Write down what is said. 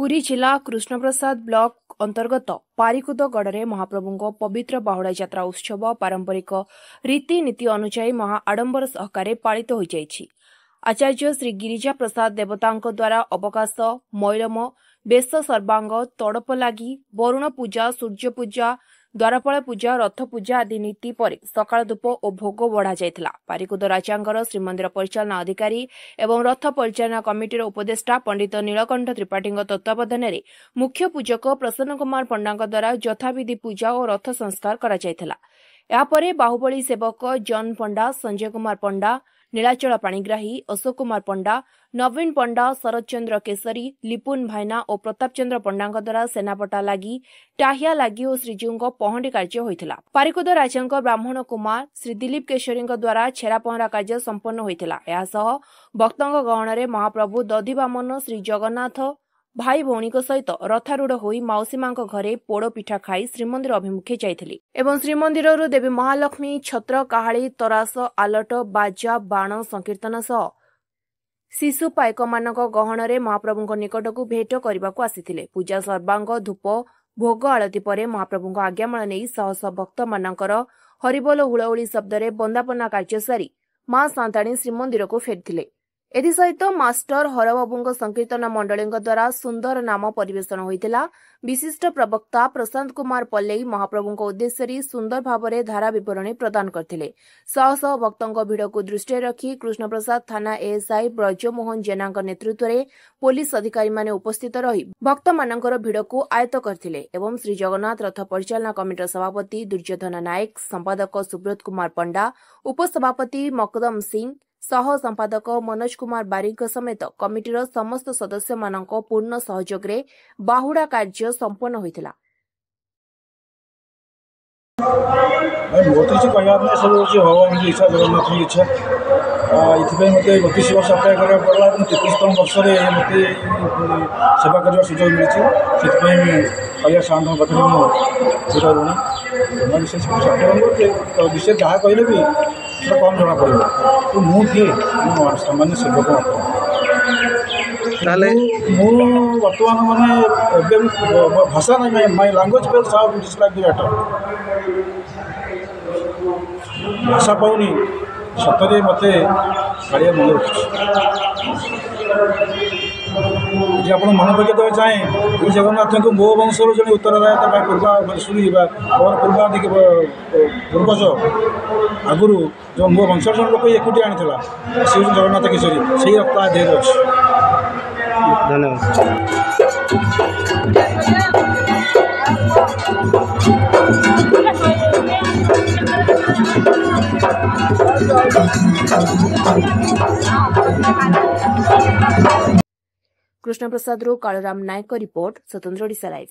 पुरी जिला कृष्णप्रसाद ब्लॉक अंतर्गत पारिकुदगढ़ महाप्रभु पवित्र बाहुड़ा यात्रा उत्सव पारंपरिक रीतिनीति अनुसार महा आडंबर सहकारे पालित हो जाइछि। आचार्य श्री गिरिजा प्रसाद देवता द्वारा अवकाश मैलम बेश सर्वांग तड़प लगी वरुण पूजा सूर्य पूजा द्वारपाल पूजा रथ पूजा आदि नीति पर सकाळ धूप और भोग बढ़ा जायतिला। पारिकुद राजांगर श्रीमंदिर परिचालना अधिकारी एवं रथ परिचालना कमिटीर उपदेष्टा पंडित नीलकंठ त्रिपाठी तत्वावधान में मुख्य पूजक प्रसन्न कुमार पंडा द्वारा यथाविधि पूजा और रथ संस्कार करा जायतिला। यापरे बाहुबली सेवक जॉन पंडा संजय कुमार पंडा नीलाचल पाणिग्राही अशोक कुमार पंडा नवीन पंडा शरद चंद्र केसरी लिपुन भाईना और प्रताप चंद्र पंडा द्वारा सेनापटा लगी टाहिया लगी और श्रीजीव पहंडी कार्य होता। पारिकुद राजा ब्राह्मण कुमार श्री दिलीप केशरी द्वारा छेरा पहरा कार्य संपन्न होता। भक्तों गहन में महाप्रभु दधिवामन श्री जगन्नाथ भाई भौणी सहित रथारूढ़ होई मौसी मां घरे पोड़ पिठा खाई श्रीमंदिर अभिमुखे जाइथिले एवं श्रीमंदिर देवी महालक्ष्मी छत्र काहाली तरास आलट बाजा बाण संकीर्तन सह शिशु पायक मानक गहन में महाप्रभु निकटक भेट करने आसीथिले। पूजा सर्वांग धूप भोग आलती पर महाप्रभु आज्ञामाल नहीं शह शह भक्त मानकर हरिबोल हुलहुली शब्द बंदापना कार्य सारी मां सांताणी श्रीमंदिर को फेरिथिले। एसहित मास्टर हरबाबू संकीर्तन मंडली द्वारा सुंदर नाम परिवेशन होता। विशिष्ट प्रवक्ता प्रशांत कुमार पल्लई महाप्रभु उद्देश्य सुंदर भाव में धारा विवरणी प्रदान करते। शह शह भक्तों भिड़ को दृष्टि रखी कृष्णप्रसाद थाना एएसआई ब्रजमोहन जेना नेतृत्व में पुलिस अधिकारी माने उपस्थित रही भक्त मानकर भिड़ को आयत्त करथिले एवं श्री जगन्नाथ रथ परिचालना कमिटीर सभापति दुर्योधन नायक संपादक सुब्रत कुमार पंडा उपसभापति मकदम सिंह सह संपादक मनोज कुमार बारिक समेत कमिटीर समस्त सदस्य मानक पूर्ण सहयोग रे बाहुड़ा कार्य संपन्न होइतिला। बहुत किसी कहना सब भगवान की इच्छा जगन्नाथ की इच्छा ये मत 32 वर्ष अप्लाई करा पड़ा 33तम वर्ष में मत सेवा करने सुजोग मिली से साधन पाखे ऋणी विशेष विषय जहाँ कहले भी कम जना पड़े तो मुझे सामान्य सेवक बर्तमान मानने भाषा नहीं माय लैंग्वेज लाइक भाषा पाऊनी सतरे मत कालिया मन रखी आप मन पकड़ देवा चाहे जगन्नाथ को मो वंशर जो उत्तरदायिता पूर्वा शुणी पूर्वादि पूर्वज आगुरी जो मो वंशर जन लोक एकुटी आनी सी जगन्नाथ किशोरी से रक्त देह अच्छे। कृष्णप्रसाद कालराम नायक रिपोर्ट स्वतंत्र ओडिशा लाइव।